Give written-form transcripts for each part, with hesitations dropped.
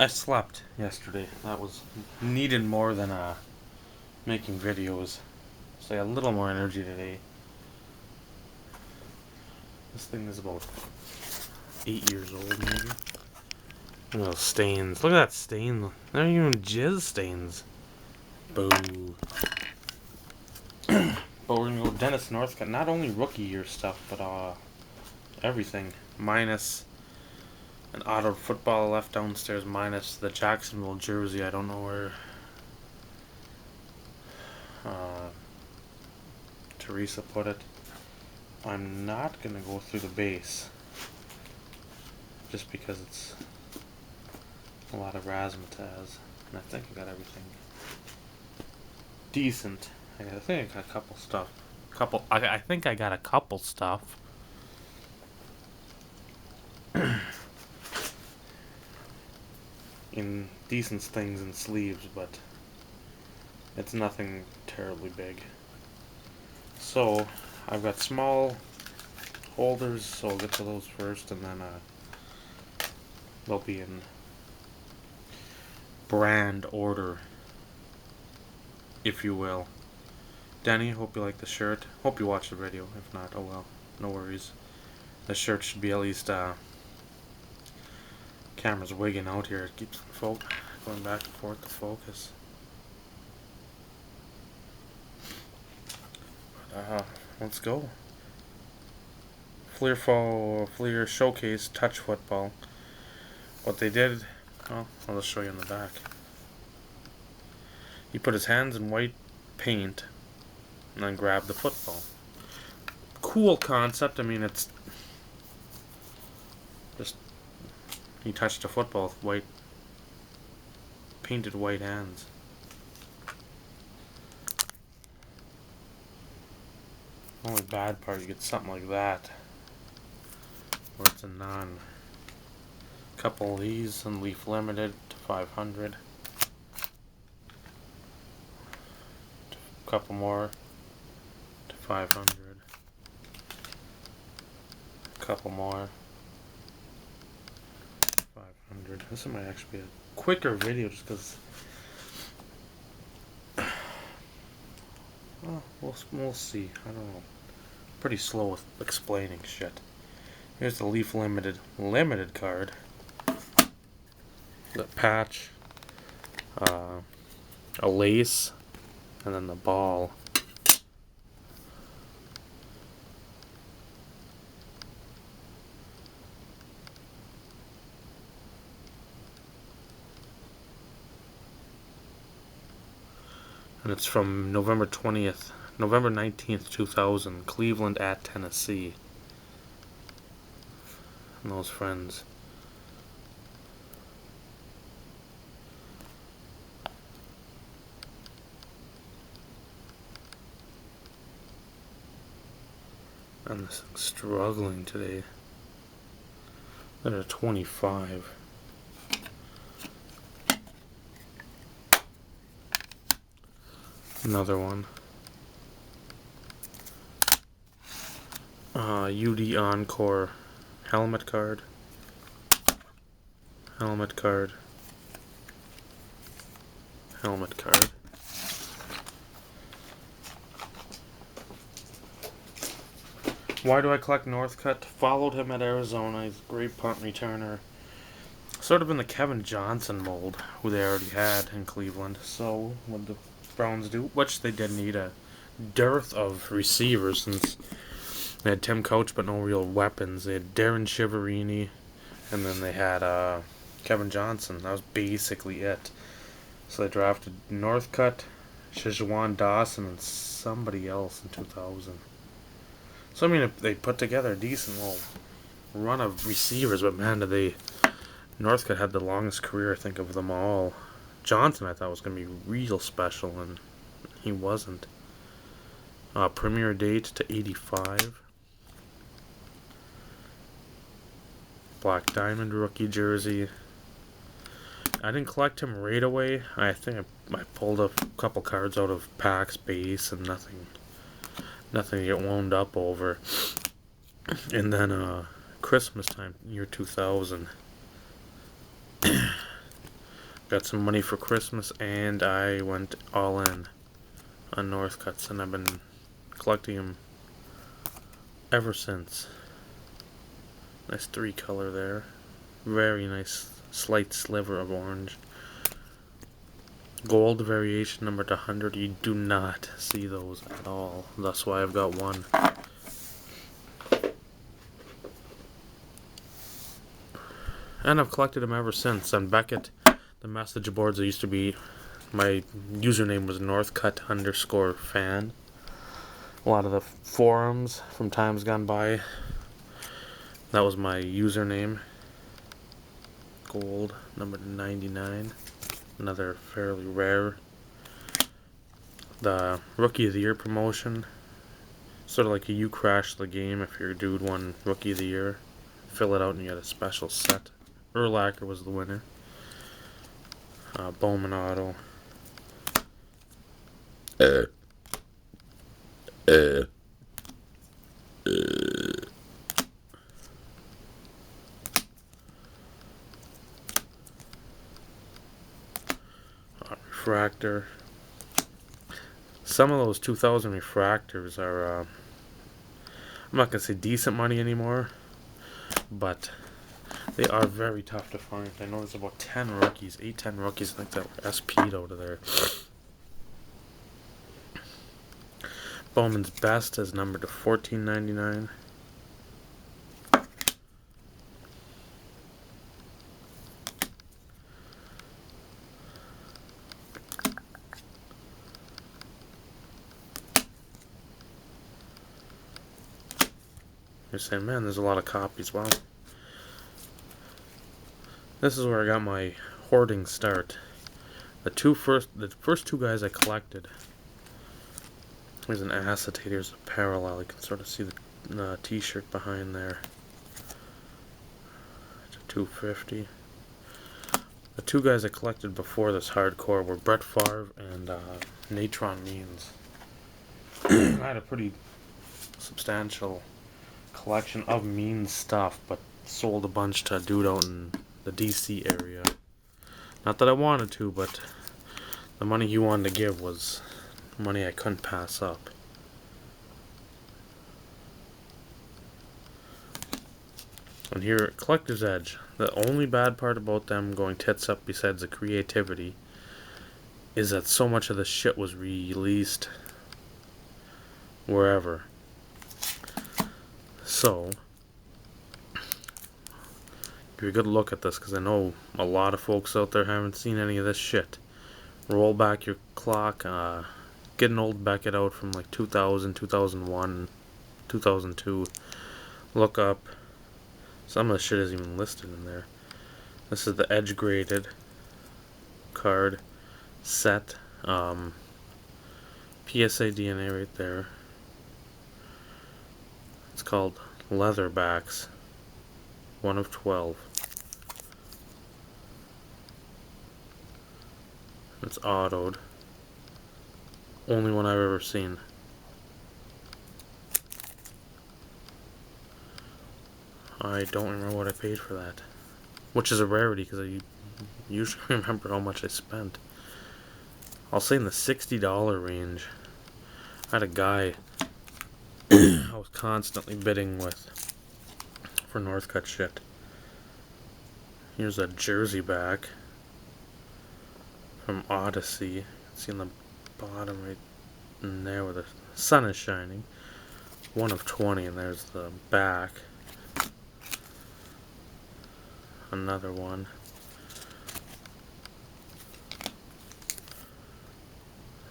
I slept yesterday. That was needed more than making videos. So I got a little more energy today. This thing is about 8 years old, maybe. Look at those stains. Look at that stain. They're even jizz stains. Boo. But we're gonna go Dennis Northcutt. Not only rookie year stuff, but everything. Minus an auto football left downstairs. Minus the Jacksonville jersey. I don't know where Teresa put it. I'm not gonna go through the base. Just because it's a lot of razzmatazz. And I think I got everything decent. I think I got a couple stuff. I think I got a couple stuff. In decent things and sleeves, but it's nothing terribly big. So I've got small holders, so I'll get to those first, and then they'll be in brand order, if you will. Danny, hope you like the shirt. Hope you watch the video. If not, oh well, no worries. The shirt should be at least camera's wigging out here. It keeps going back and forth to focus. Let's go. Fleer Showcase Touch Football. What they did, well, I'll just show you in the back. He put his hands in white paint and then grabbed the football. Cool concept. I mean, it's just he touched a football with painted white hands. Only bad part, you get something like that, where it's a couple of these and Leaf Limited to 500. Couple more to 500. Couple more. 500. This might actually be a quicker video just because. Well, we'll see. I don't know. Pretty slow with explaining shit. Here's the Leaf Limited card. The patch, a lace, and then the ball. And it's from November 19th, 2000, Cleveland at Tennessee. And those friends. And this thing's struggling today. They're at 25. Another one. UD Encore helmet card. Helmet card. Helmet card. Why do I collect Northcutt? Followed him at Arizona. He's a great punt returner. Sort of in the Kevin Johnson mold, who they already had in Cleveland. So, what the Browns do, which they did need a dearth of receivers since they had Tim Couch but no real weapons. They had Darren Shiverini, and then they had Kevin Johnson. That was basically it. So they drafted Northcutt, Shajuan Dawson, and somebody else in 2000. So I mean, if they put together a decent little run of receivers, but man, Northcutt had the longest career, I think, of them all. Johnson, I thought, was going to be real special, and he wasn't. Premier date to 85. Black Diamond rookie jersey. I didn't collect him right away. I think I pulled a couple cards out of packs base and nothing to get wound up over. And then Christmas time, year 2000. Got some money for Christmas, and I went all in on Northcutts, and I've been collecting them ever since. Nice 3-color there. Very nice slight sliver of orange. Gold variation numbered to 100. You do not see those at all. That's why I've got one. And I've collected them ever since. On Beckett, the message boards, it used to be, my username was Northcutt_fan. A lot of the forums from times gone by, that was my username. Gold, number 99. Another fairly rare. The Rookie of the Year promotion. Sort of like you crash the game if your dude won Rookie of the Year. Fill it out and you get a special set. Urlacher was the winner. Bowman Auto. Refractor. Some of those 2000 refractors are, I'm not going to say decent money anymore, but they are very tough to find. I know there's about 10 rookies, 8-10 rookies, I think that were SP'd out of there. Bowman's Best is numbered to $14.99. You're saying, man, there's a lot of copies. Well, this is where I got my hoarding start. The first two guys I collected. There's an acetate, here's a parallel. You can sort of see the t-shirt behind there. It's a 250. The two guys I collected before this hardcore were Brett Favre and Natron Means. I had a pretty substantial collection of Means stuff, but sold a bunch to a dude out in the DC area. Not that I wanted to, but the money he wanted to give was money I couldn't pass up. And here at Collector's Edge, the only bad part about them going tits up besides the creativity is that so much of the shit was released wherever. So, give you a good look at this, because I know a lot of folks out there haven't seen any of this shit. Roll back your clock, get an old Beckett out from like 2000, 2001, 2002. Look up. Some of the shit isn't even listed in there. This is the edge graded card set. PSA DNA right there. It's called Leatherbacks. 1 of 12. It's autoed. Only one I've ever seen. I don't remember what I paid for that. Which is a rarity, because I usually remember how much I spent. I'll say in the $60 range. I had a guy I was constantly bidding with for Northcutt shit. Here's a jersey back from Odyssey. You can see on the bottom right in there where the sun is shining. 1 of 20, and there's the back. Another one.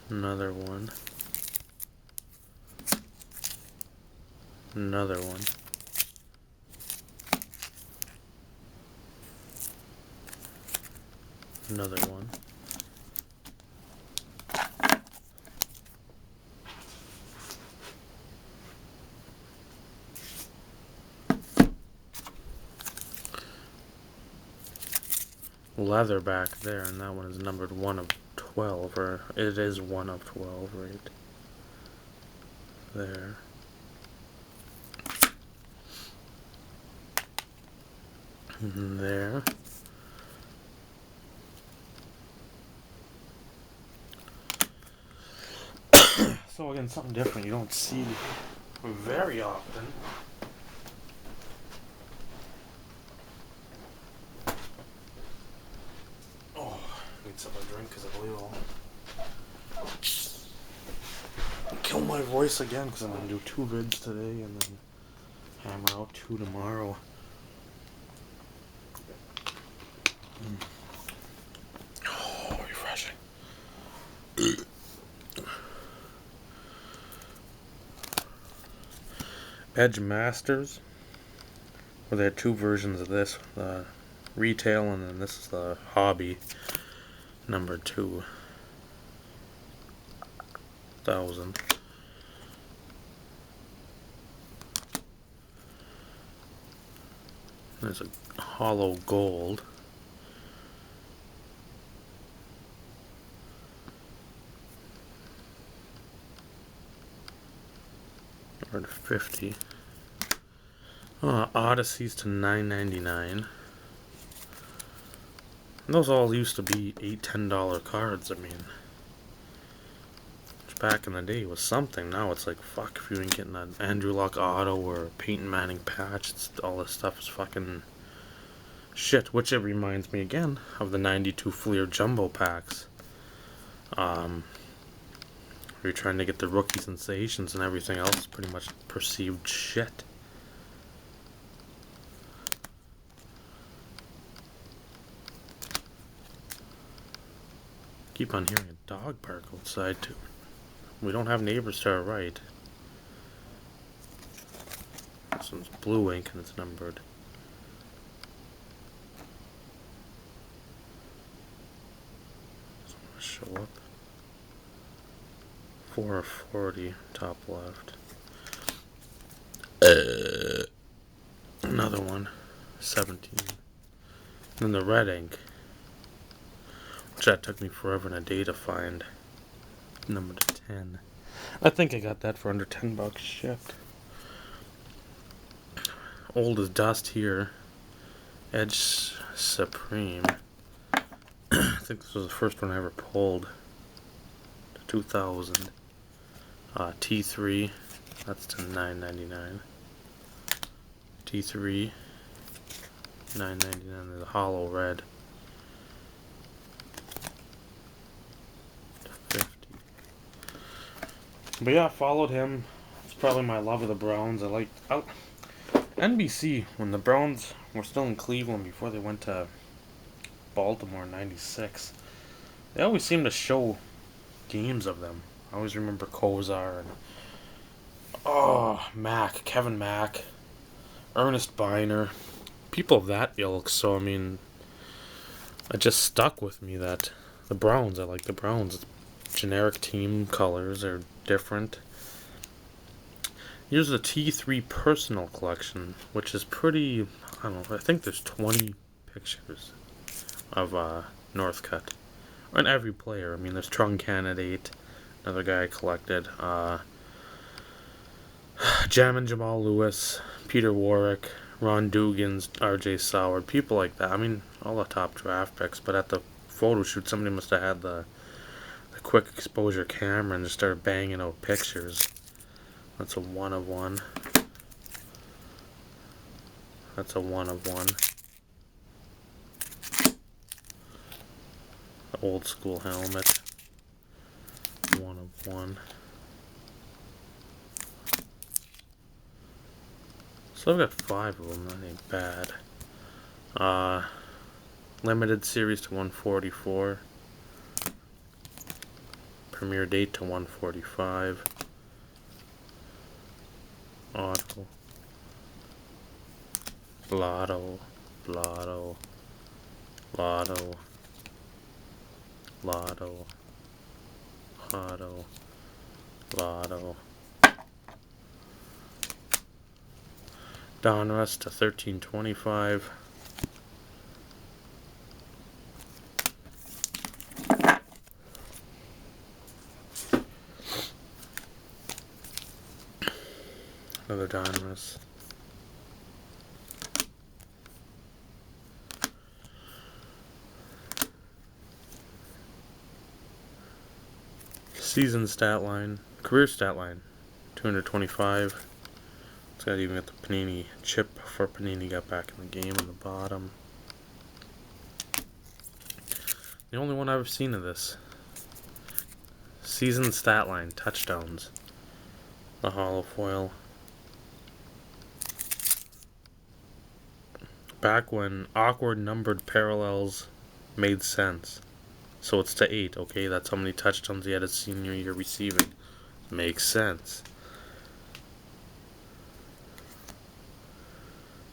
Another one. Another one. Another one. Leather back there, and that one is numbered 1 of 12, or it is 1 of 12 right there. And there. So again, something different you don't see very often. Oh, I need something to drink because I believe I'll kill my voice again because I'm going to do 2 vids today and then hammer out 2 tomorrow. Oh, refreshing. Edge Masters. Well, there are 2 versions of this. The retail and then this is the hobby. Number 2,000. There's a hollow gold. Or 50. Odysseys to $9.99. Those all used to be $8, $10 cards. I mean, which back in the day was something. Now it's like, fuck, if you ain't getting an Andrew Luck auto or a Peyton Manning patch, all this stuff is fucking shit. Which it reminds me again of the 92 Fleer Jumbo packs. You're trying to get the rookie sensations and everything else pretty much perceived shit. Keep on hearing a dog bark outside too. We don't have neighbors to our right. This one's blue ink and it's numbered. So I'm gonna show up. 4 of 40, top left. Another one, 17. And then the red ink, which that took me forever and a day to find. Number 10. I think I got that for under $10 shipped. Old as dust here. Edge Supreme. I think this was the first one I ever pulled. 2000. T3. That's to $9.99. T3. $9.99. There's a hollow red. 50. But yeah, I followed him. It's probably my love of the Browns. NBC, when the Browns were still in Cleveland before they went to Baltimore in '96, they always seemed to show games of them. I always remember Kozar and Kevin Mack, Ernest Biner, people of that ilk. So I mean, it just stuck with me that the Browns. I like the Browns. Generic team colors are different. Here's the T3 personal collection, which is pretty. I don't know. I think there's 20 pictures of Northcutt. And every player. I mean, there's Trung Candidate, another guy I collected. Jamal Lewis, Peter Warwick, Ron Dugans, R.J. Soward, people like that. I mean, all the top draft picks. But at the photo shoot, somebody must have had the quick exposure camera and just started banging out pictures. That's a 1 of 1. That's a 1 of 1. The old school helmet. 1 of 1. So I've got 5 of them. That ain't bad. Limited series to 144. Premiere date to 145. Auto. Lotto. Lotto. Lotto. Lotto. Auto. Lotto. Donruss to 1325. Another Donruss. Season stat line. Career stat line, 225. It's got even got the Panini chip before Panini got back in the game on the bottom. The only one I've seen of this. Season stat line, touchdowns. The hollow foil. Back when awkward numbered parallels made sense. So it's to 8, okay? That's how many touchdowns he had his senior year receiving. Makes sense.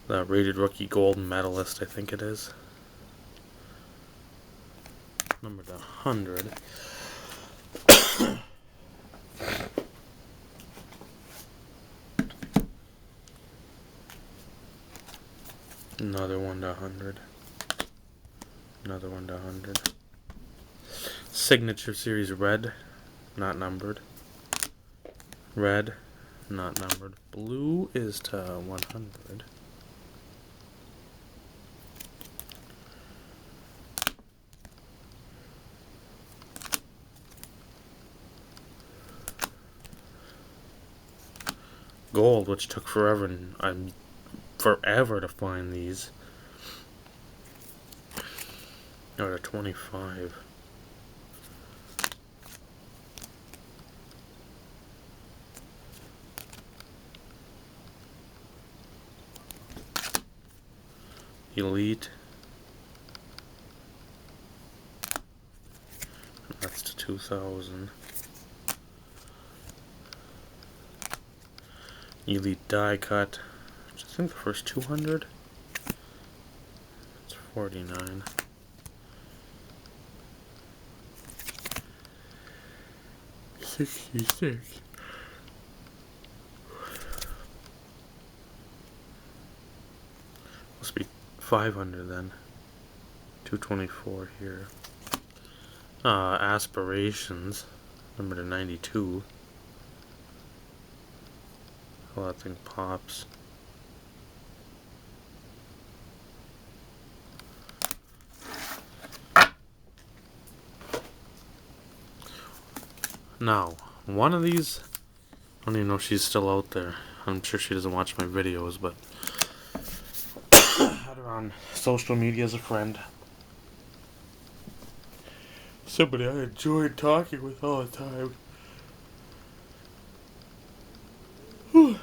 The rated rookie gold medalist, I think it is. Number to 100. Another one to 100. Another one to 100. Signature Series red, not numbered. Red, not numbered. Blue is to 100. Gold, which took forever, and forever to find these. Out of 25. Elite. That's to 2,000. Elite die cut, which I think the first 200. It's 49. $66. Must be 500 then. 224 here. Aspirations, number to 92. Oh, that thing pops. Now, one of these, I don't even know if she's still out there. I'm sure she doesn't watch my videos, but I had her on social media as a friend. Somebody I enjoyed talking with all the time. Whew.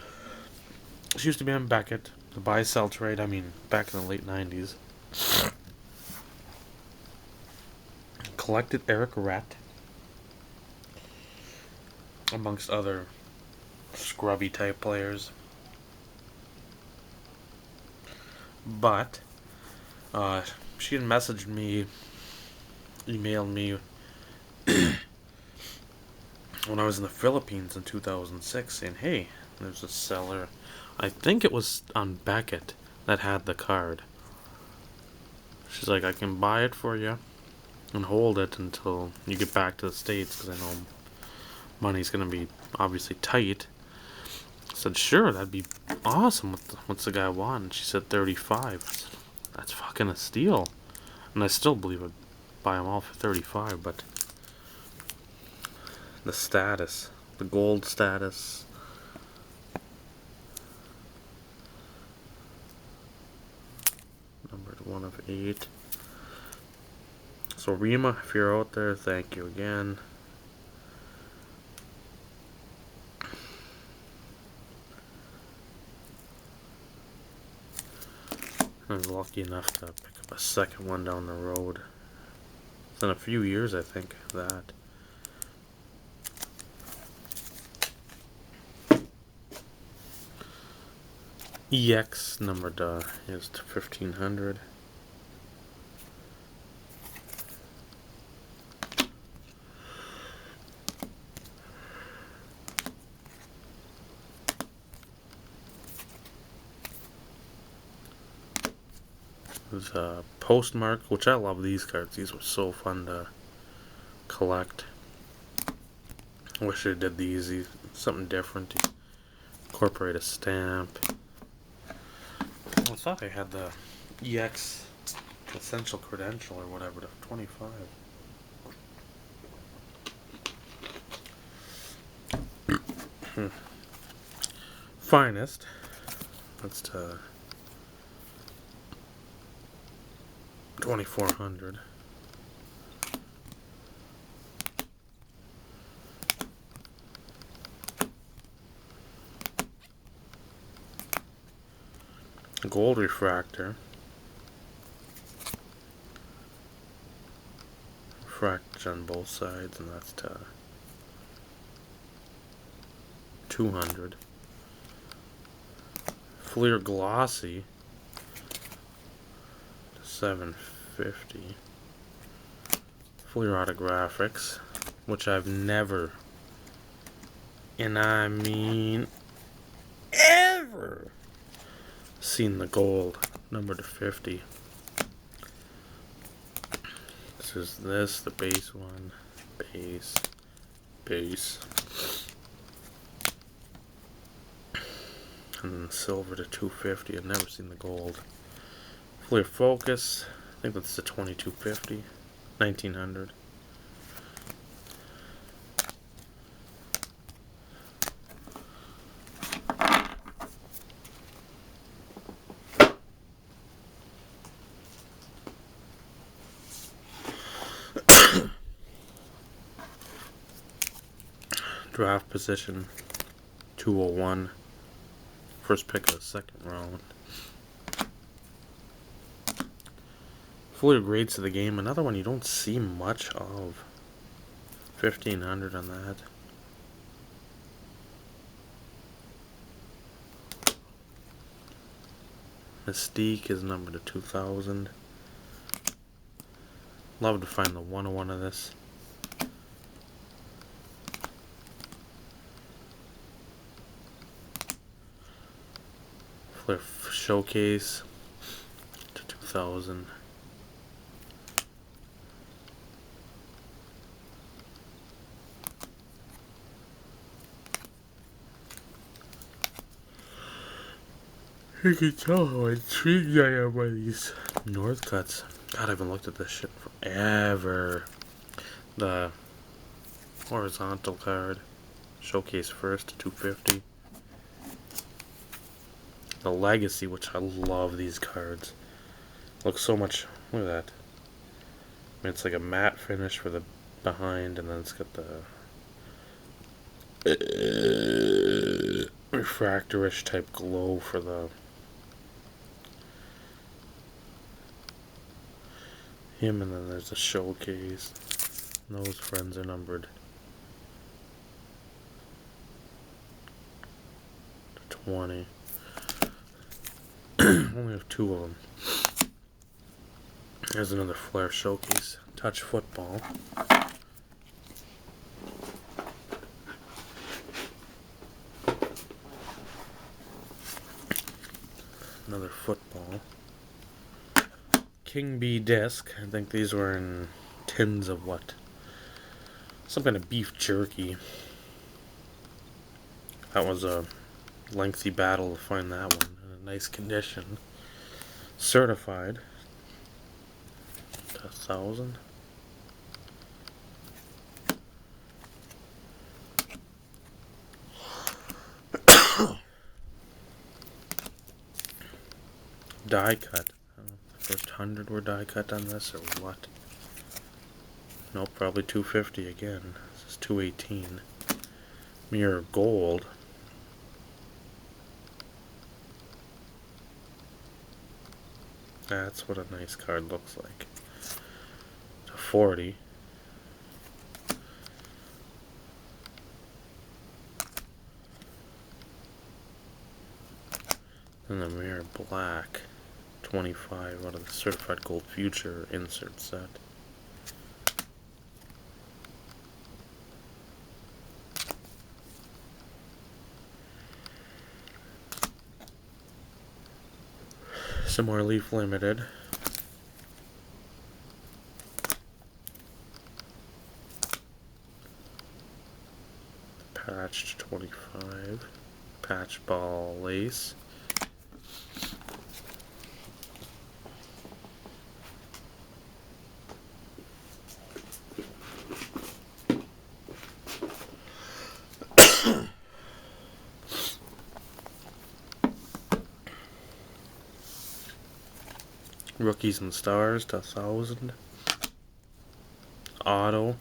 She used to be on Beckett, the buy-sell trade, I mean, back in the late 90s. Collected Eric Rett, amongst other scrubby type players. But she had messaged me, emailed me when I was in the Philippines in 2006 saying, hey, there's a seller, I think it was on Beckett, that had the card. She's like, I can buy it for you and hold it until you get back to the States, because I know money's going to be obviously tight. I said, sure, that'd be awesome. What's the guy want? And she said 35. Said, that's fucking a steal. And I still believe I'd buy them all for 35, but the status, the gold status. Numbered 1 of 8. So Rima, if you're out there, thank you again. I was lucky enough to pick up a second one down the road. It's in a few years, I think, that. EX numbered is to 1500. There's a postmark, which I love these cards. These were so fun to collect. I wish I did these, something different. Incorporate a stamp. I thought I had the EX Essential Credential or whatever to 25. Finest. That's to 2400. Gold refractor. Refract on both sides, and that's to 200. Fleer glossy to 750. Fleer autographics, which I've never, and I mean ever, seen the gold number to 50. This is the base one. Base. And then silver to 250. I've never seen the gold. Fleer Focus. I think that's the 2250. 1900. Draft position 201. First pick of the second round. Fleer grades of the game. Another one you don't see much of. 1500 on that. Mystique is numbered to 2000. Love to find the 101 of this. Fleer Showcase to 2000. You can tell how intrigued I am by these Northcutts. God, I haven't looked at this shit in forever. The horizontal card. Showcase first to 250. The Legacy, which I love these cards. Looks so much. Look at that. I mean, it's like a matte finish for the behind, and then it's got the refractorish type glow for the him, and then there's a Showcase. And those friends are numbered to 20. Only have 2 of them. There's another Fleer Showcase. Touch Football. Another football. King Bee disc. I think these were in tins of what? Some kind of beef jerky. That was a lengthy battle to find that one in a nice condition. Certified to 1000. Die cut. I don't know if the first 100 were die cut on this or what. Nope, probably 250 again. This is 218. Mirror gold. That's what a nice card looks like. To 40. And the mirror black. 25 out of the Certified Gold Future insert set. Some more Leaf Limited. Patched 25. Patch ball lace. Rookies and Stars to 1,000. Auto.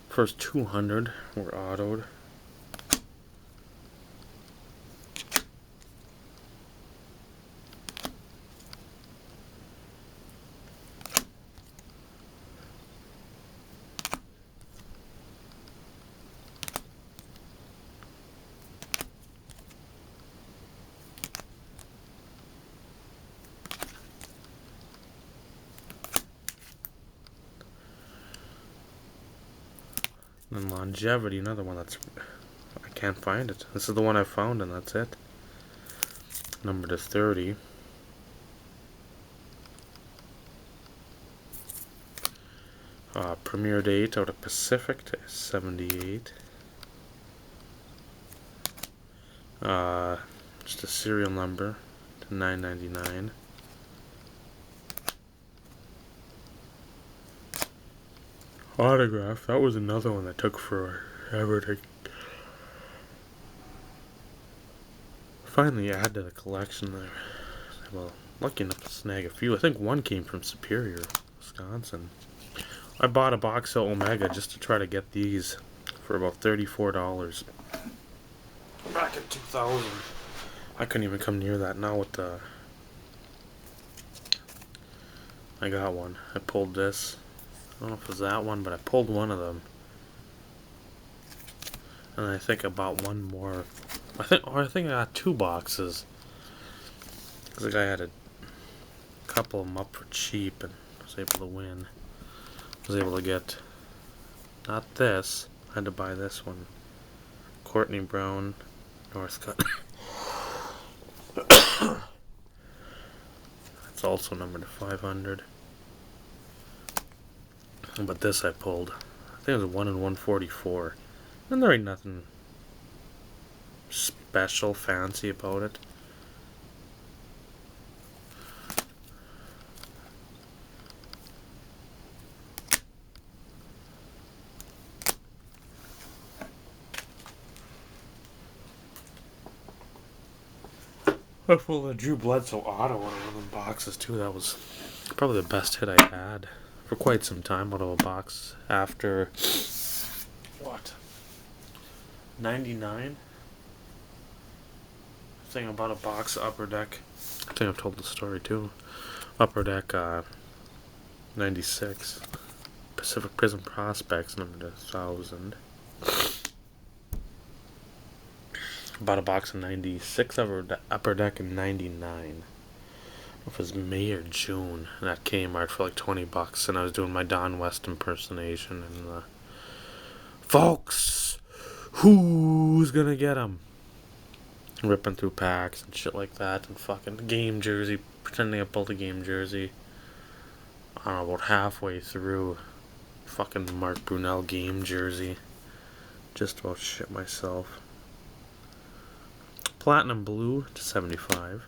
First 200 were autoed. And Longevity, another one that's... I can't find it. This is the one I found and that's it. Number to 30. Premiere date out of Pacific to 78. Just a serial number to 9.99. Autograph. That was another one that took forever to finally add to the collection there. Well, lucky enough to snag a few. I think one came from Superior, Wisconsin. I bought a box of Omega just to try to get these for about $34. Back in 2000. I couldn't even come near that now with the... I got one. I pulled this. I don't know if it was that one, but I pulled one of them. And I think I bought one more. I think I got 2 boxes. Because the guy had a couple of them up for cheap and was able to win. Was able to get, not this, I had to buy this one. Courtney Brown, Northcutt. It's also numbered to 500. But this I pulled. I think it was a 1 in 144. And there ain't nothing special, fancy about it. I pulled a Drew Bledsoe auto out of one of them boxes too. That was probably the best hit I had for quite some time out of a box after what? 99? I think I bought a box of Upper Deck. I think I've told the story too. Upper Deck 96. Pacific Prison Prospects number 1,000. Bought a box of 96 Upper Deck in 99. I don't know if it was May or June. And at Kmart for like $20. And I was doing my Don West impersonation. And folks, who's gonna get them? Ripping through packs and shit like that. And fucking game jersey. Pretending I pulled a game jersey. I don't know, about halfway through. Fucking Mark Brunell game jersey. Just about shit myself. Platinum Blue to 75.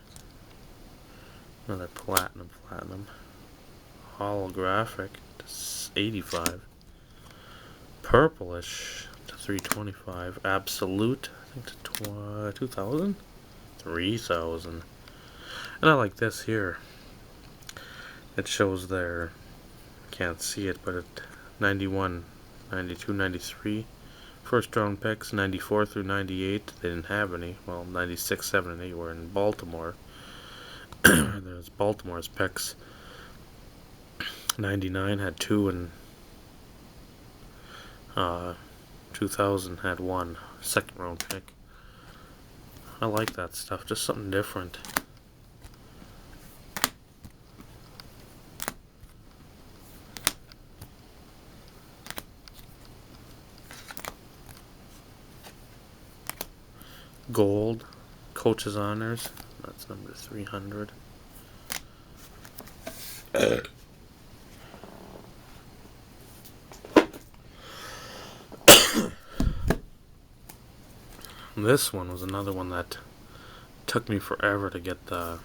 Another Platinum. Holographic to 85. Purplish to 325. Absolute, I think to 2,000? 3,000. And I like this here. It shows their, can't see it, but it 91, 92, 93. First round picks, 94 through 98, they didn't have any. Well, 96, 7, and 8 were in Baltimore. There's Baltimore's picks. 99 had 2, and 2000 had 1. Second round pick. I like that stuff, just something different. Gold, Coach's Honors, that's number 300. This one was another one that took me forever to get the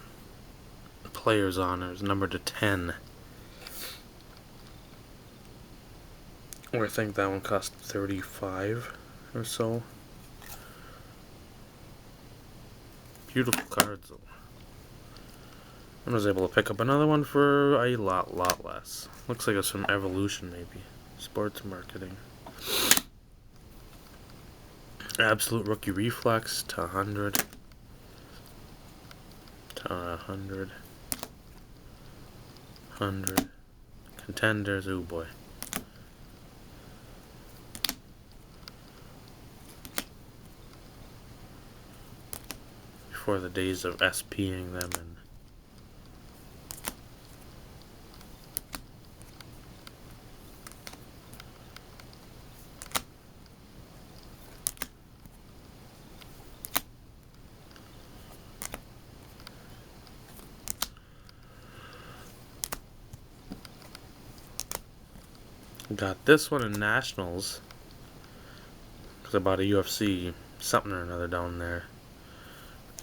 Player's Honors, number to 10. Or I think that one cost 35 or so. Beautiful cards though. I was able to pick up another one for a lot less. Looks like it's from Evolution, maybe. Sports marketing. Absolute Rookie Reflex to 100. To 100. 100. Contenders, oh boy. Before the days of SPing them and got this one in Nationals because I bought a UFC something or another down there.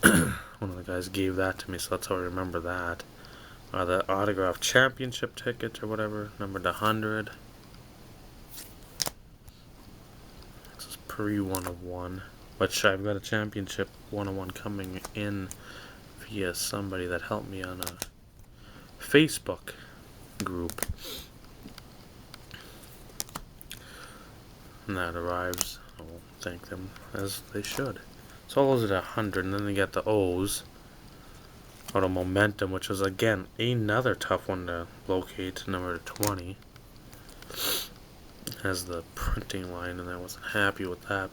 One of the guys gave that to me, so that's how I remember that. The autograph championship ticket or whatever, numbered 100. This is pre-1 of 1, which I've got a championship 1 of 1 coming in via somebody that helped me on a Facebook group. And that arrives. I'll thank them as they should. So all those are 100, and then they got the O's. Auto Momentum, which was again another tough one to locate, number 20. Has the printing line, and I wasn't happy with that.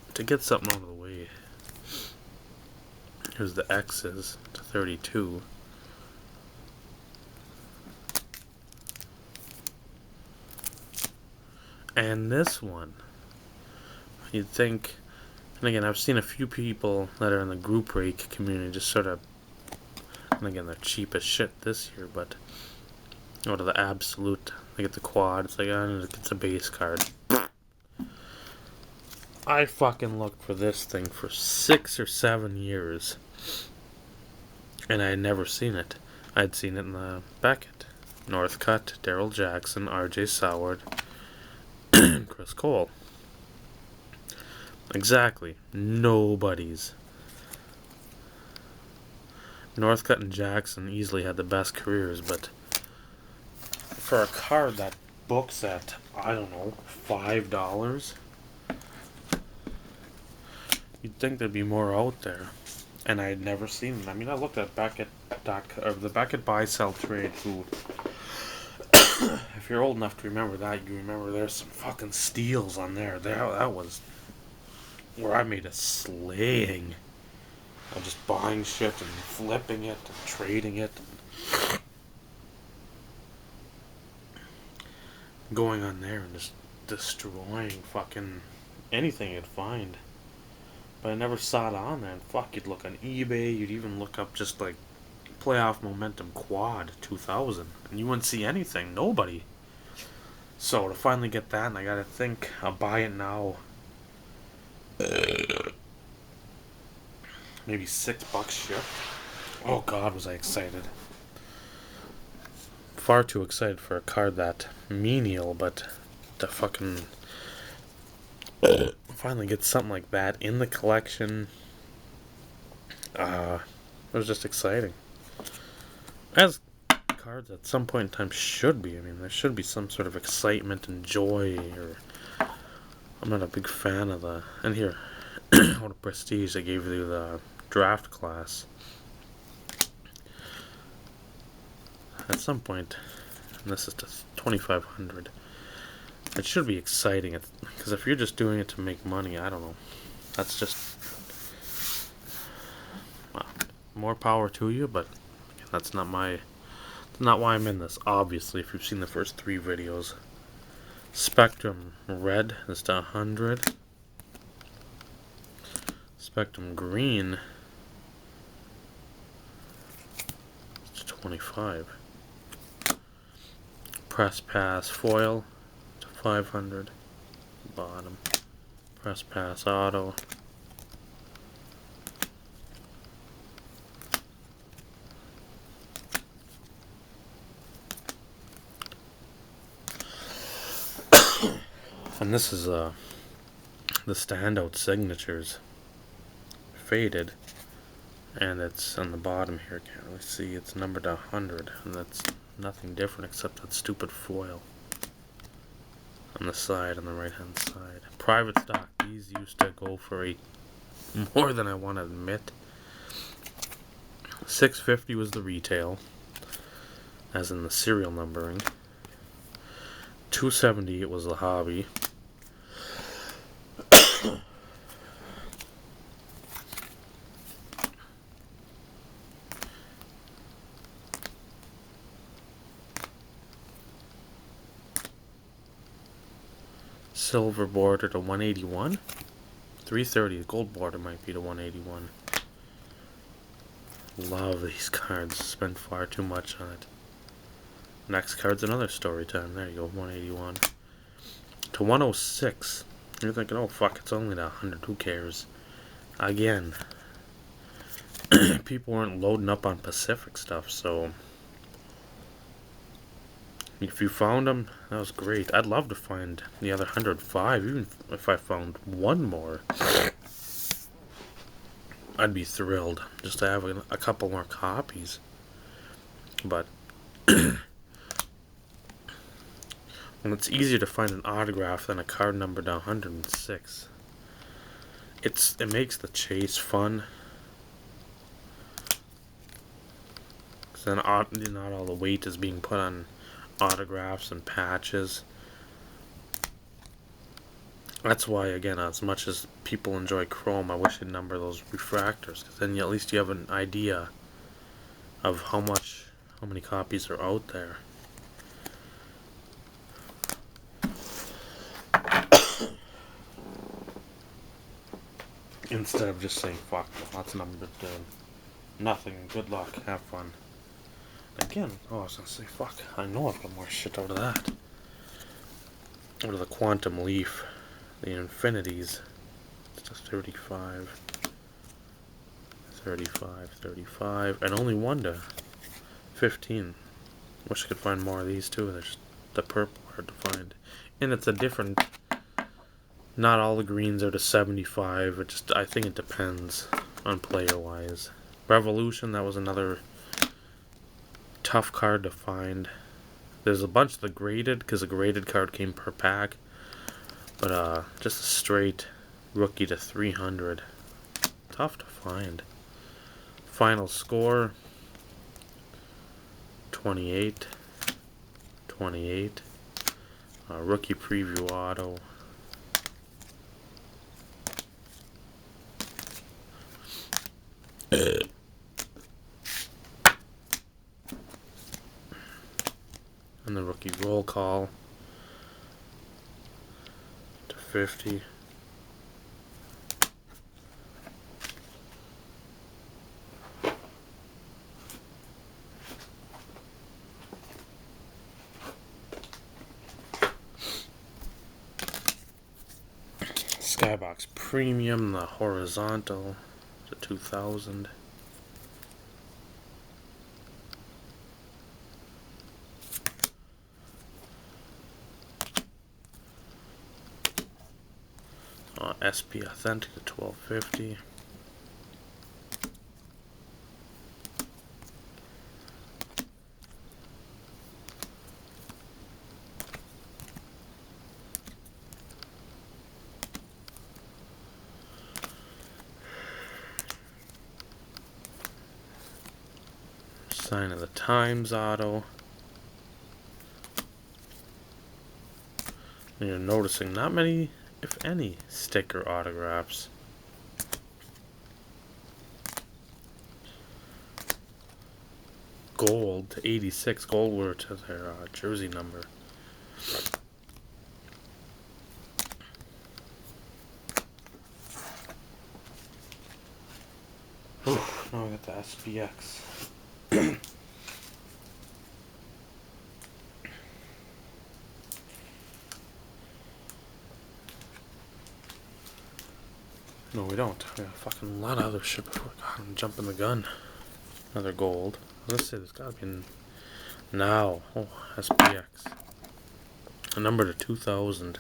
But to get something out of the way, here's the X's to 32. And this one, you'd think, and again, I've seen a few people that are in the group rake community just sort of, and again, they're cheap as shit this year, but go to the Absolute, they get the quad, it's like, it's a base card. I fucking looked for this thing for 6 or 7 years, and I had never seen it. I'd seen it in the Beckett, Northcutt, Daryl Jackson, R.J. Soward, Chris Cole. Exactly. Nobody's. Northcutt and Jackson easily had the best careers, but for a card that books at, I don't know, $5, you'd think there'd be more out there. And I had never seen them. I mean, I looked at Beckett, or the Beckett buy-sell trade, who, if you're old enough to remember that, you remember there's some fucking steals on there. That was where I made a slaying of just buying shit and flipping it and trading it. Going on there and just destroying fucking anything you'd find. But I never saw it on there. And fuck, you'd look on eBay, you'd even look up just like Playoff Momentum Quad 2000, and you wouldn't see anything. Nobody. So to finally get that, and I gotta think, I'll buy it now. Maybe $6 shipped. Oh god, was I excited. Far too excited for a card that menial, but to fucking finally get something like that in the collection, it was just exciting. As cards at some point in time should be. I mean, there should be some sort of excitement and joy, or I'm not a big fan of the, and here, what a prestige they gave you the draft class. At some point, and this is to 2,500, it should be exciting, because if you're just doing it to make money, I don't know, that's just, well, more power to you, but that's not why I'm in this. Obviously, if you've seen the first 3 videos, Spectrum Red is to 100. Spectrum Green is to 25. Press Pass Foil to 500. Bottom. Press Pass Auto. And this is the standout signatures. Faded. And it's on the bottom here, can't really see, it's numbered to 100, and that's nothing different except that stupid foil on the side, on the right hand side. Private stock, these used to go for more than I want to admit. $6.50 was the retail, as in the serial numbering. $2.70 it was the hobby. Silver border to 181. $3.30. Gold border might be to 181. Love these cards. Spent far too much on it. Next card's another story time. There you go. 181 to 106. You're thinking, oh fuck, it's only to 100. Who cares? Again, people weren't loading up on Pacific stuff, so if you found them, that was great. I'd love to find the other 105, even if I found one more. I'd be thrilled just to have a couple more copies. But well, it's easier to find an autograph than a card numbered to 106. It makes the chase fun. Cause then not all the weight is being put on autographs and patches. That's why, again, as much as people enjoy Chrome, I wish they'd number those refractors, because then at least you have an idea of how many copies are out there. Instead of just saying, fuck, that's numbered to nothing, good luck, have fun. Again, I was gonna say, fuck, I know I've got more shit out of that. Out of the Quantum Leaf, the Infinities, it's just 35, 35, 35, and only one to 15. Wish I could find more of these too. There's the purple hard to find, and it's a different. Not all the greens are to 75. I think it depends on player wise. Revolution, that was another tough card to find. There's a bunch of the graded, because the graded card came per pack, but just a straight rookie to 300. Tough to find. Final score 28. 28. Rookie preview auto. And the rookie roll call to 50. Skybox Premium, the horizontal to 2000. SP Authentic to 1250. Sign of the Times auto. And you're noticing not many, if any, sticker autographs. Gold to 86. Gold were to their jersey number. Oof, now I got the SPX. No, we don't. We got a fucking lot of other shit before I'm jumping the gun. Another gold. Let's say there's gotta be now. Oh, SPX. A number to 2000.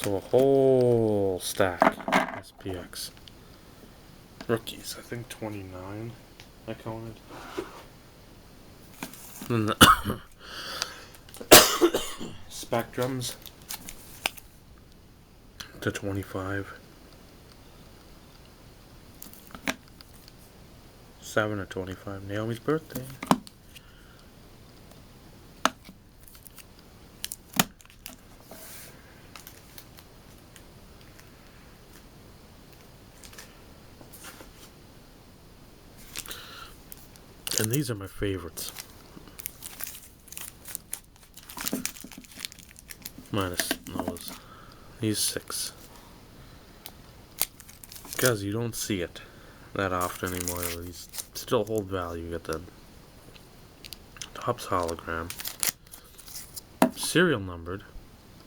So a whole stack SPX. Rookies, I think 29 I counted. Then the Spectrums to 25. 7 to 25. Naomi's birthday. And these are my favorites. Minus those. These 6. Because you don't see it that often anymore. These still hold value. You get the Topps hologram. Serial numbered.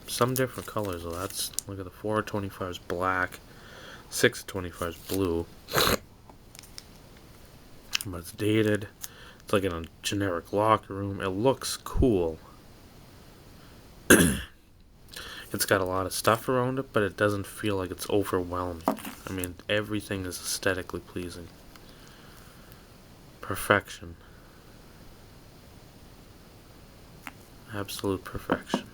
Some different colors though. That's, look at the 425 is black. 625 is blue. But it's dated. It's like in a generic locker room. It looks cool. It's got a lot of stuff around it, but it doesn't feel like it's overwhelming. I mean, everything is aesthetically pleasing. Perfection. Absolute perfection.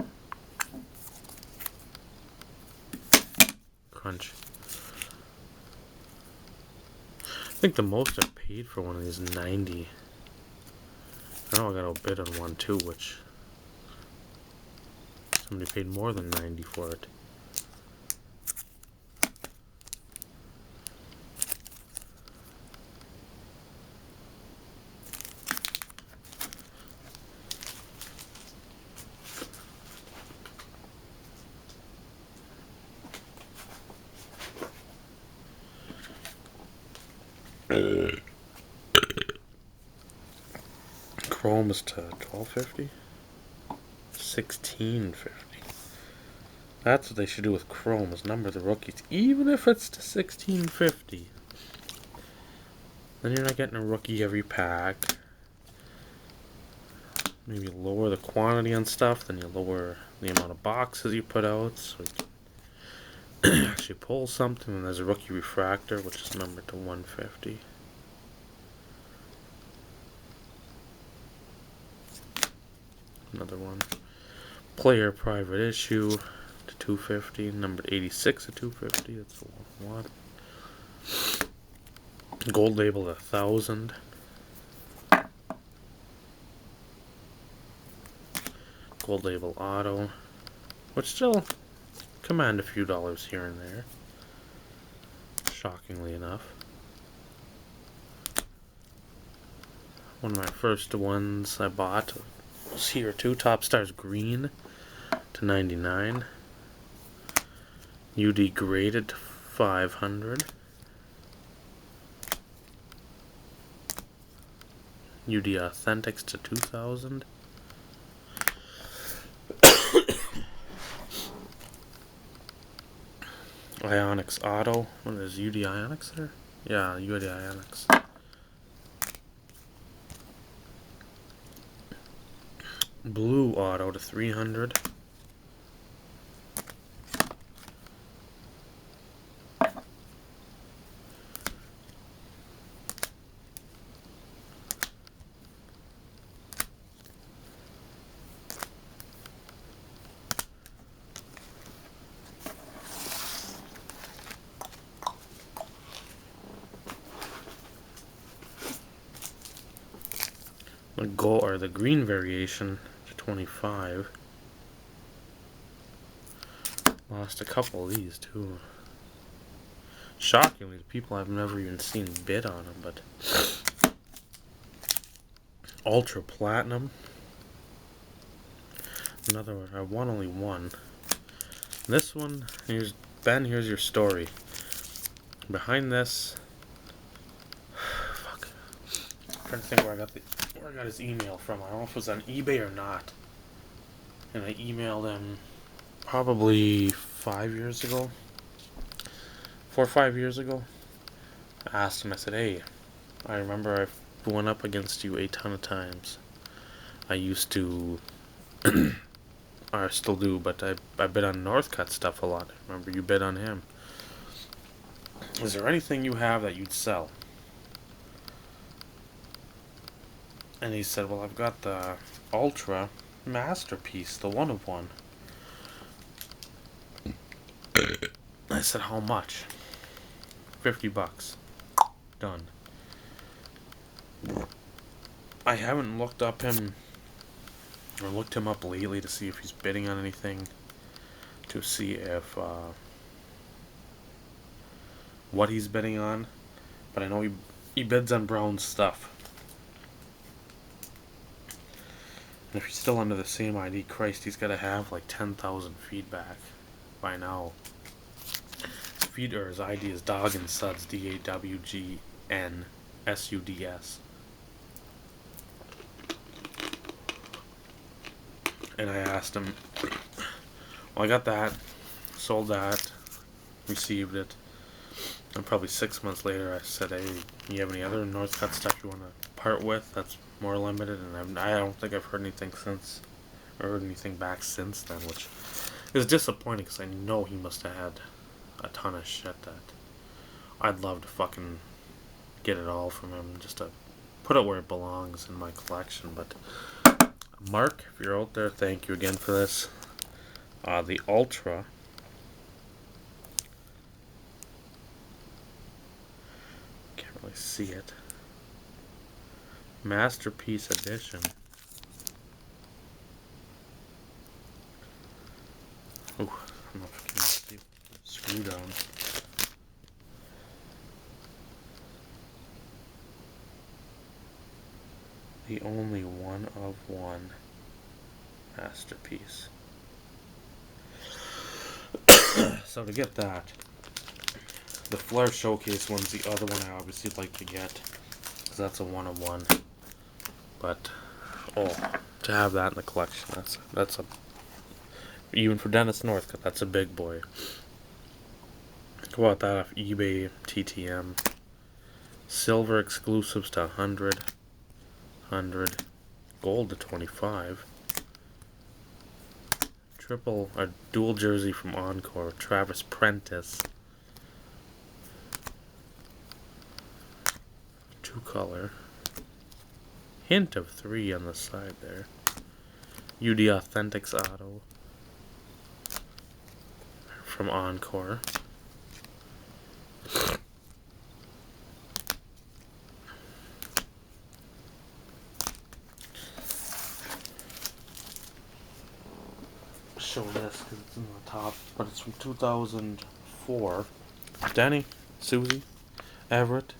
Crunch. I think the most I paid for one of these is 90. I know I got a bid on one too, which somebody paid more than 90 for it. Chrome is to 1250, 1650. That's what they should do with Chrome, is number the rookies, even if it's to 1650. Then you're not getting a rookie every pack. Maybe lower the quantity on stuff, then you lower the amount of boxes you put out, so you can actually pull something. And there's a rookie refractor, which is numbered to 150. Another one. Player private issue to 250, numbered 86 to 250. That's a lot. Gold label 1,000. Gold label auto, which still command a few dollars here and there. Shockingly enough. One of my first ones I bought was here too. Top Stars Green to 99. UD graded to 500. UD Authentics to 2,000. Ionics Auto. What is UD Ionics there? Yeah, UD Ionics. Blue Auto to 300. The gold or the green variation to 25. Lost a couple of these too. Shockingly, the people I've never even seen bid on them, but Ultra Platinum. Another one. I won only one. This one, here's Ben. Here's your story. Behind this, fuck. I'm trying to think where I got his email from. I don't know if it was on eBay or not. And I emailed him probably 5 years ago. 4 or 5 years ago. I asked him, I said, hey, I remember I went up against you a ton of times. I used to I still do, but I bid on Northcutt stuff a lot. Remember, you bid on him. Is there anything you have that you'd sell? And he said, well, I've got the Ultra Masterpiece, the one of one. I said, how much? $50. Done. I haven't looked up him or looked him up lately to see if he's bidding on anything, to see if what he's bidding on, but I know he bids on Brown's stuff. And if he's still under the same ID, Christ, he's got to have like 10,000 feedback by now. Or his ID is Dog and Suds, DAWGNSUDS. And I asked him, well, I got that, sold that, received it. And probably 6 months later, I said, hey, you have any other Northcutt stuff you want to part with that's more limited? And I don't think I've heard anything since, or heard anything back since then, which is disappointing because I know he must have had a ton of shit that I'd love to fucking get it all from him, just to put it where it belongs in my collection. But Mark, if you're out there, thank you again for this. The Ultra, can't really see it, Masterpiece Edition. Ooh, I don't know if I can see. Screw down. The only one of one masterpiece. So to get that, the Flair Showcase one's the other one I obviously like to get, because that's a one of one. But to have that in the collection, that's a, even for Dennis Northcutt, that's a big boy. Go about that off eBay, TTM. Silver exclusives to 100, gold to 25. A dual jersey from Encore, Travis Prentice. 2-color. Hint of 3 on the side there. UD Authentics Auto from Encore. Show this because it's in the top, but it's from 2004. Denny, Susie, Everett.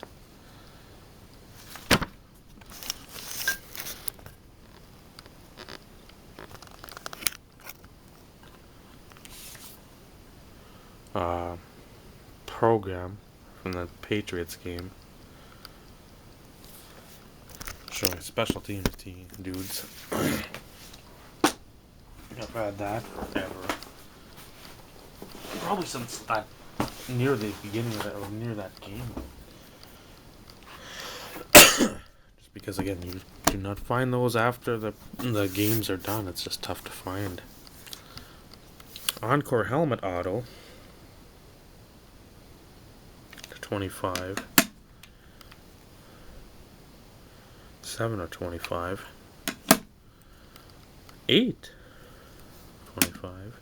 Program from the Patriots game. Showing special teams dudes. I've had that forever. Probably since near the beginning of that, or near that game. Just because, again, you do not find those after the games are done. It's just tough to find. Encore Helmet Auto. 25. 7 or 25. 8. 25.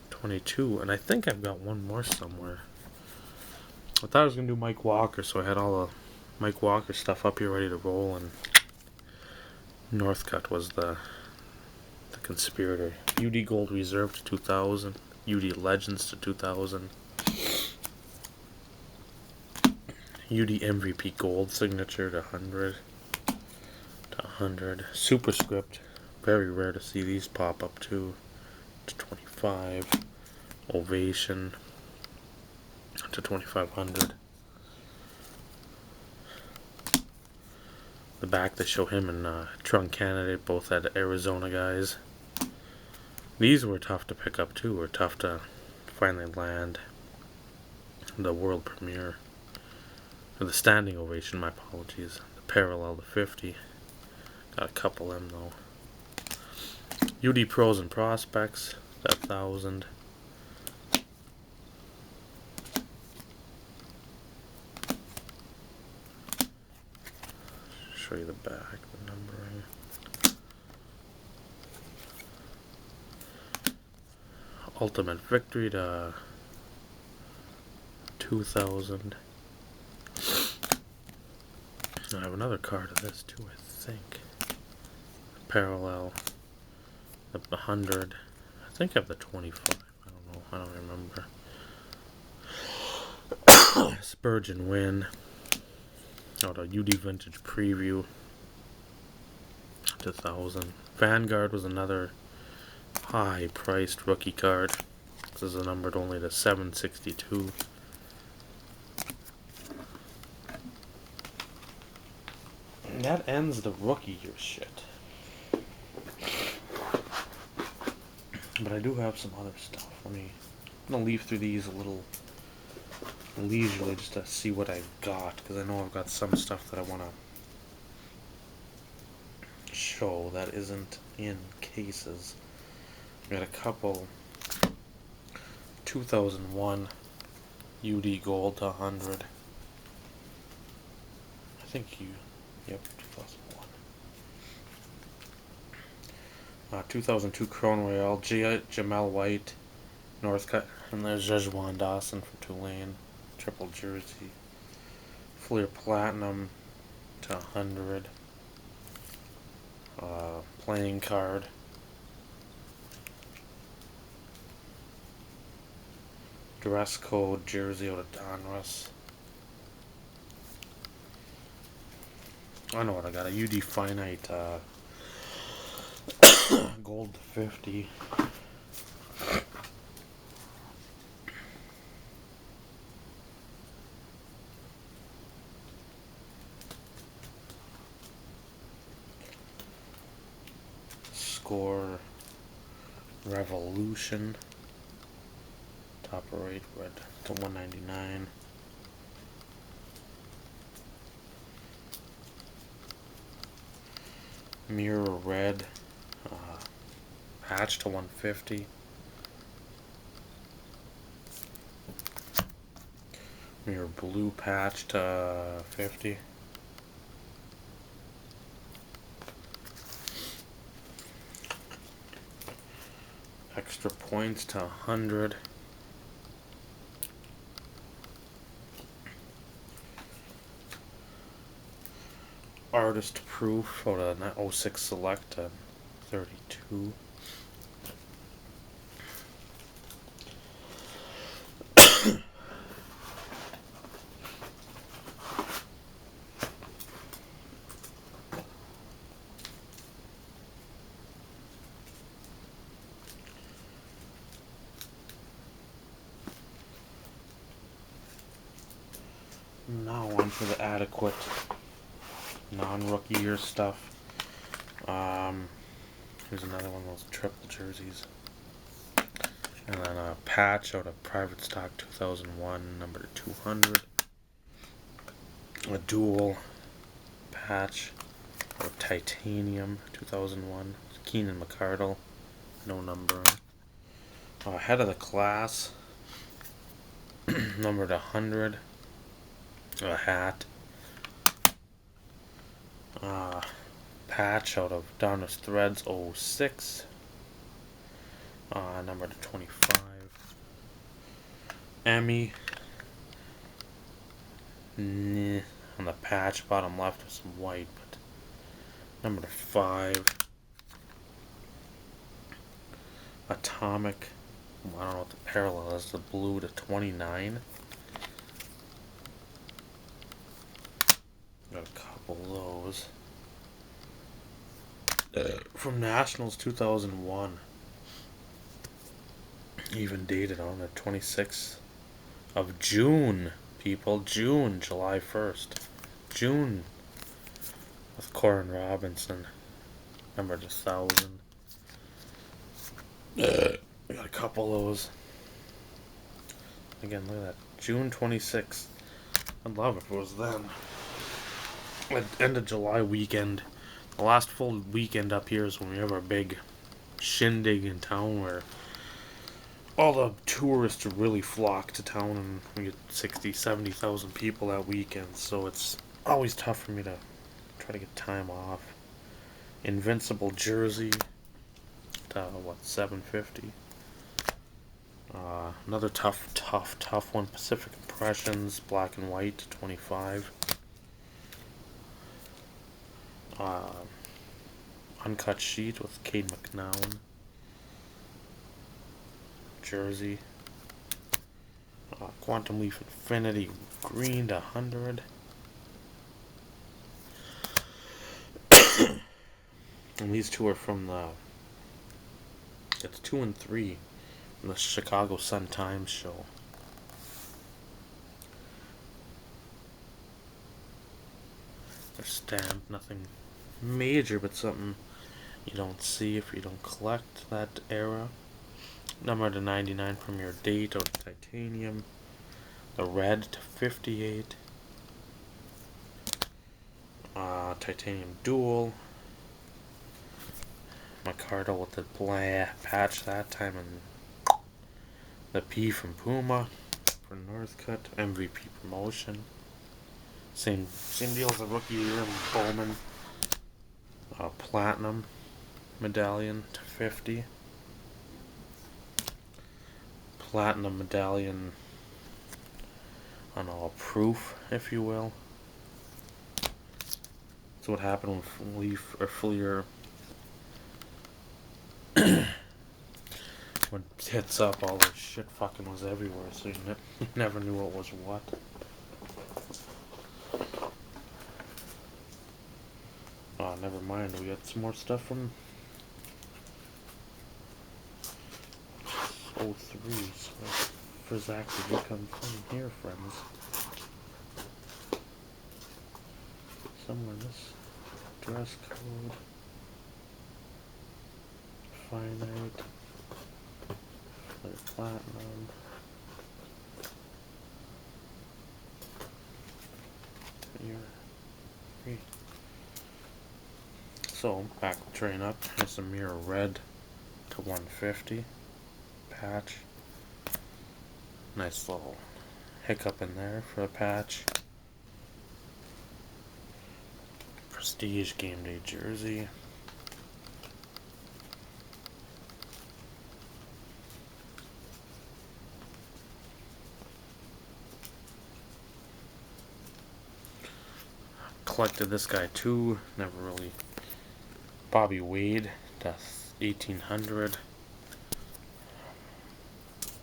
22. And I think I've got one more somewhere. I thought I was going to do Mike Walker, so I had all the Mike Walker stuff up here ready to roll, and Northcutt was the conspirator. UD Gold Reserve to 2000. UD Legends to 2000. UD MVP Gold Signature to 100. To 100. Superscript. Very rare to see these pop up too. To 25. Ovation to 2500. The back, they show him and Trunk Candidate, both at Arizona guys. These were tough to pick up too, were tough to finally land. The world premiere. Or the standing ovation, my apologies. The parallel to 50. Got a couple of them though. UD Pros and Prospects, 1,000. Show you the back, the numbering. Ultimate Victory to 2,000. I have another card of this too, I think. Parallel. The 100. I think I have the 25. I don't know. I don't remember. Spurgeon Win. Oh, the UD Vintage Preview. 2,000. Vanguard was another high-priced rookie card. This is numbered only to 762. And that ends the rookie year shit. But I do have some other stuff. I'm gonna leaf through these a little leisurely just to see what I've got, because I know I've got some stuff that I want to show that isn't in cases. I got a couple 2001 UD Gold to 100. I think yep, 2001. 2002 Crown Royale, Jamel White, Northcutt, and there's Jejuan Dawson for Tulane, triple jersey. Fleer Platinum to 100. Playing card. Dress code jersey out of Donruss. I know what I got. A UD Finite gold to 50. Score Revolution. Top right red to 199. Mirror red patch to 150. Mirror blue patch to 50. Extra points to 100. Artist proof out of 06 select to 32. Now on for the adequate non-rookie year stuff. Here's another one of those triple jerseys. And then a patch out of Private Stock 2001, number 200. A dual patch out of Titanium 2001. Keenan McCardle, no number. Head of the class, numbered 100. A hat. Patch out of Donruss Threads 06. Number to 25. Emmy. On the patch, bottom left with some white, but number to 5. Atomic. I don't know what the parallel is. The blue to 29. Got a couple of those. From Nationals 2001. Even dated on the 26th of June, people. July 1st. June. With Corin Robinson. Number 1,000. Got a couple of those. Again, look at that. June 26th. I'd love it if it was then. At end of July weekend. The last full weekend up here is when we have our big shindig in town where all the tourists really flock to town, and we get 60, 70,000 people that weekend, so it's always tough for me to try to get time off. Invincible jersey, what, 750. Another tough one, Pacific Impressions, black and white, 25. Uncut sheet with Cade McNown. Jersey. Quantum Leaf Infinity green to 100. And these two are from it's 2 and 3 from the Chicago Sun-Times show. They're stamped, nothing major, but something you don't see if you don't collect that era. Number to 99 from your date, or titanium. The red to 58. Titanium dual. Micardo with the patch that time, and the P from Puma for Northcutt. MVP promotion. Same deal as the rookie year. Bowman. Platinum medallion to 50. Platinum medallion on all proof, if you will. That's what happened when Leaf or Fleer when it hits up, all this shit fucking was everywhere, so you never knew what was what. Oh, never mind, we got some more stuff from 03, so for Zach to become from here, friends. Somewhere this dress code. Finite. Platinum. Here. So, back train up. Here's a mirror red to 150. Patch. Nice little hiccup in there for a patch. Prestige game day jersey. Collected this guy too. Never really. Bobby Wade, that's 1800.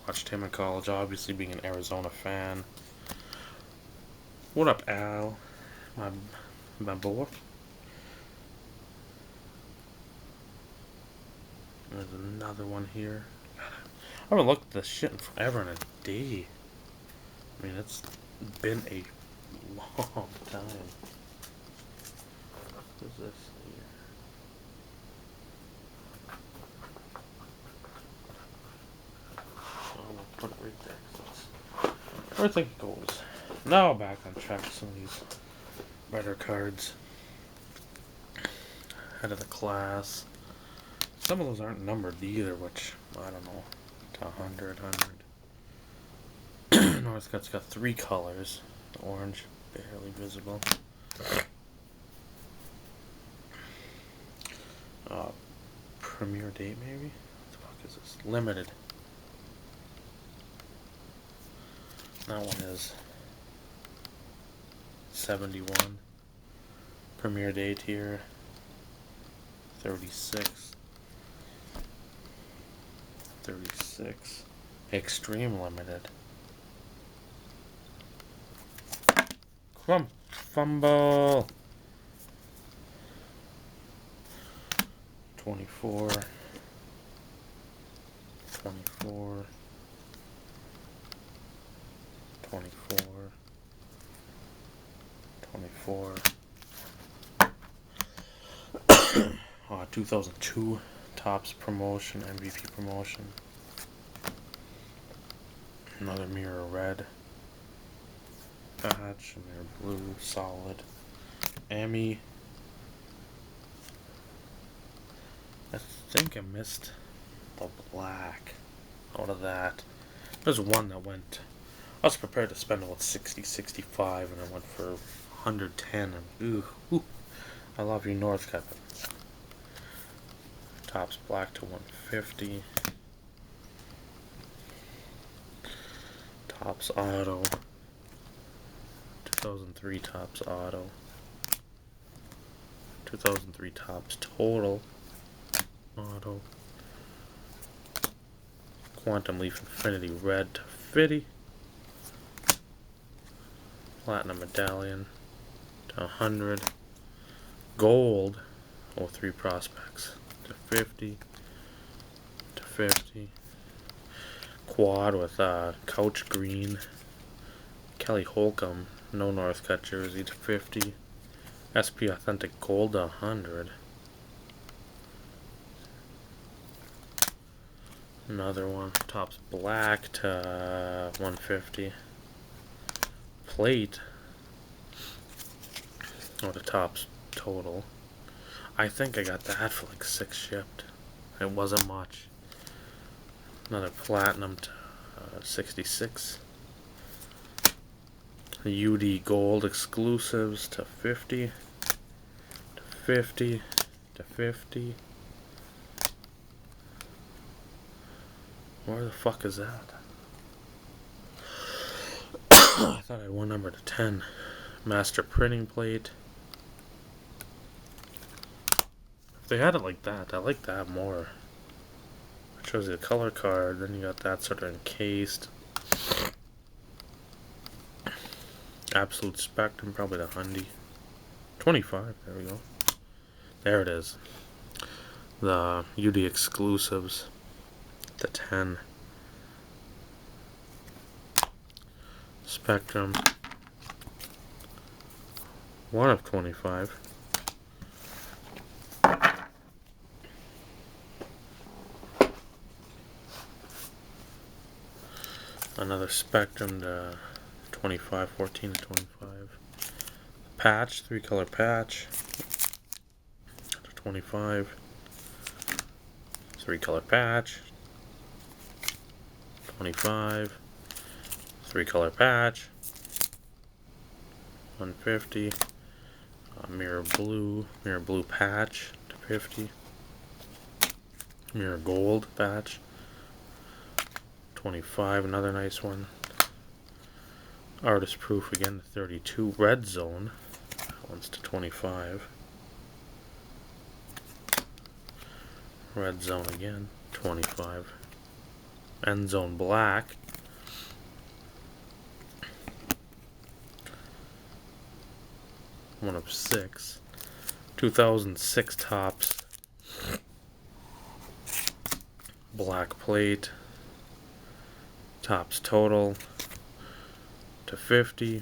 Watched him in college, obviously being an Arizona fan. What up, Al? My boy. There's another one here. I haven't looked at this shit in forever and a day. I mean, it's been a long time. What is this here? Oh, we'll put it right there. That's where I think it goes. Now back on track with some of these better cards. Head of the class. Some of those aren't numbered either, which, I don't know, to 100. Northcutt's got 3 colors. Orange, barely visible. Premiere date, maybe? What the fuck is this? Limited. That one is 71. Premiere date here, 36. 36. Extreme limited. Fumble. 24. 24. 24. 24. 2002 Topps promotion, MVP promotion. Another mirror red. Patch, mirror blue, solid. Emmy. I think I missed the black out of that. There's one that went. I was prepared to spend about 60, 65, and I went for 110. And ooh, I love you, Northcutt. Tops black to 150. Tops auto. 2003 tops auto. 2003 tops total auto. Quantum Leaf Infinity red to 50. Platinum Medallion to 100. Gold 03 prospects to 50. To 50. Quad with Couch Green. Kelly Holcomb, no Northcutt jersey to 50. SP Authentic Gold to 100. Another one. Tops black to 150. Plate. Oh, the tops total. I think I got that for like 6 shipped. It wasn't much. Another platinum to 66. UD Gold exclusives to 50. To 50. To 50. Where the fuck is that? I thought I had one number to 10. Master printing plate. If they had it like that, I like that more. It shows you the color card, then you got that sort of encased. Absolute Spectrum, probably the Hundy. 25, there we go. There it is. The UD exclusives. The 10. Spectrum. 1 of 25. Another Spectrum to 25, 14 to 25. Patch, 3-color patch to 25. 3-color patch. 25. 3-color patch. 150. Mirror blue patch to 50. Mirror gold patch. 25, another nice one. Artist proof again to 32. Red zone. That one's to 25. Red zone again, 25. End zone black. One of 6. 2006 tops. Black plate. Tops total to 50.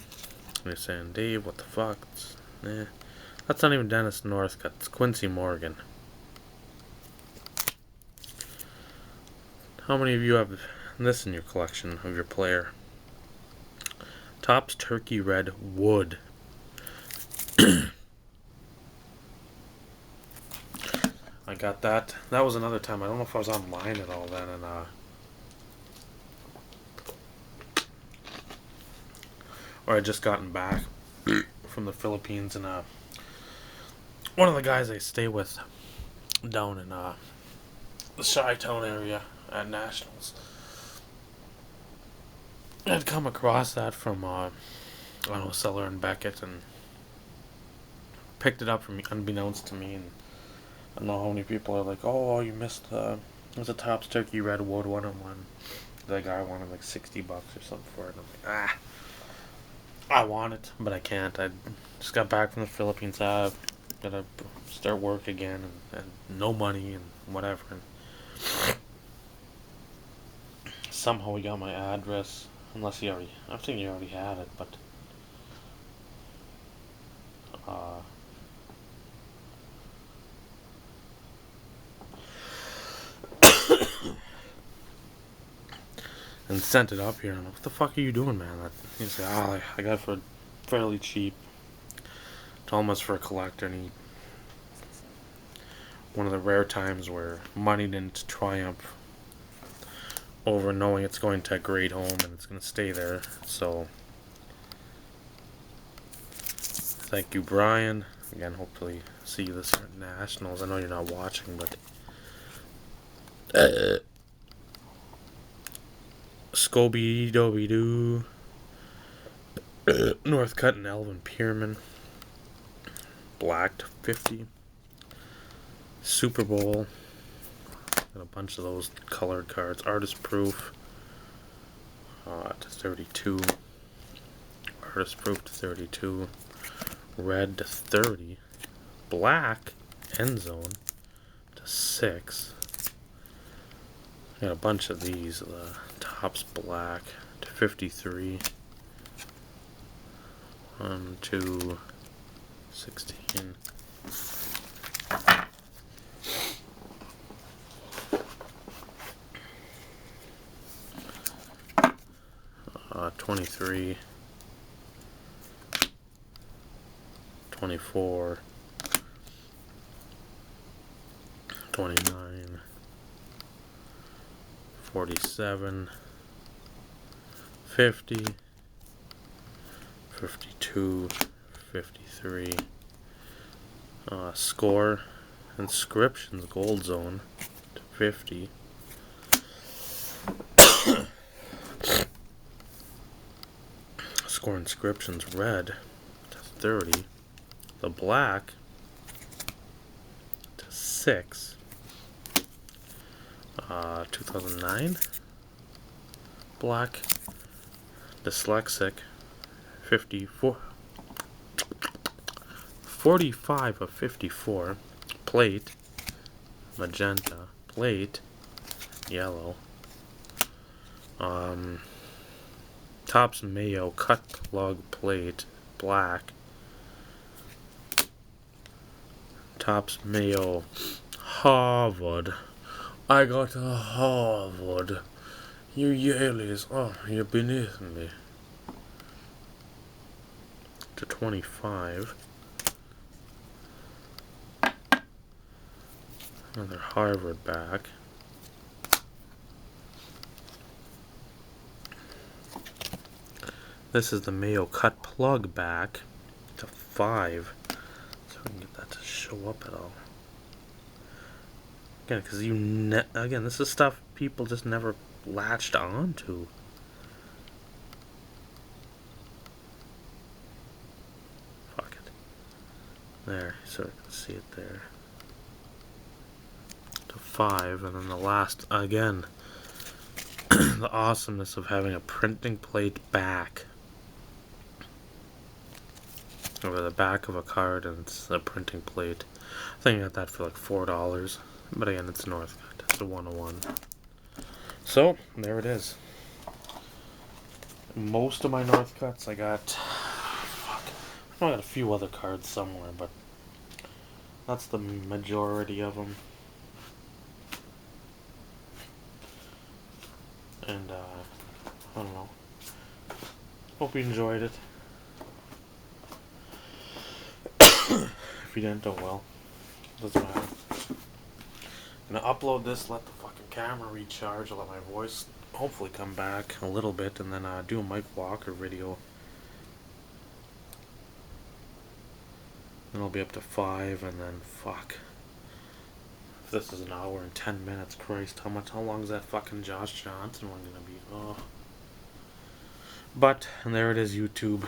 You're saying, Dave, what the fuck? That's not even Dennis Northcutt. It's Quincy Morgan. How many of you have this in your collection of your player? Tops turkey red wood. I got that. That was another time. I don't know if I was online at all then, and or I just gotten back from the Philippines, and one of the guys I stay with down in the Chi-Town area at Nationals, I'd come across that from I don't know, Seller and Beckett, and picked it up from me unbeknownst to me. And I don't know how many people are like, oh, you missed it was a Topps Turkey Red Wood 101. The guy wanted like $60 or something for it. I'm like, I want it, but I can't. I just got back from the Philippines. I've gotta start work again, and no money and whatever. And somehow he got my address, unless he already. I think he already had it, but and sent it up here. And I'm like, what the fuck are you doing, man? He's like, I got it for fairly cheap. Told him it's for a collector, and he one of the rare times where money didn't triumph over knowing it's going to a great home and it's going to stay there. So, thank you, Brian. Again, hopefully see you this year at Nationals. I know you're not watching, but Scooby Dooby Doo, Northcutt and Elvin Pierman, Black to 50, Super Bowl. Got a bunch of those colored cards. Artist Proof to 32. Artist Proof to 32. Red to 30. Black End Zone to 6. Got a bunch of these. The Topps Black to 53. 1, 2, 16. 23, 24, 29, 47, 50, 52, 53. Score Inscriptions Gold Zone to 50. Score Inscriptions Red to 30. The Black to 6. 2009 Black Dyslexic 54. 45 of 54. Plate Magenta. Plate Yellow. Topps Mayo Cut Plug Plate Black. Topps Mayo Harvard. I got a Harvard. You Yaleys, oh, you're beneath me. To 25. Another Harvard back. This is the Mayo Cut Plug back to 5. So we can get that to show up at all. Again, because again, this is stuff people just never latched onto. Fuck it. There, so I can see it there. To 5, and then the last, again, the awesomeness of having a printing plate back. Over the back of a card, and it's a printing plate. I think I got that for like $4. But again, it's Northcutt. It's a 101. So, there it is. Most of my Northcutts I got... Fuck. I got a few other cards somewhere, but... That's the majority of them. And, I don't know. Hope you enjoyed it. If you didn't, oh well. Doesn't matter. I'm gonna upload this, let the fucking camera recharge, let my voice hopefully come back a little bit, and then do a Mike Walker video. Then I'll be up to 5, and then fuck. If this is an hour and 10 minutes, Christ, how long is that fucking Josh Johnson one gonna be? Oh. But, and there it is, YouTube.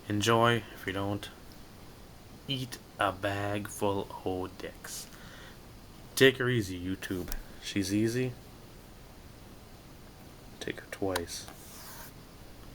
Enjoy. If you don't, eat a bag full of dicks. Take her easy, YouTube. She's easy. Take her twice.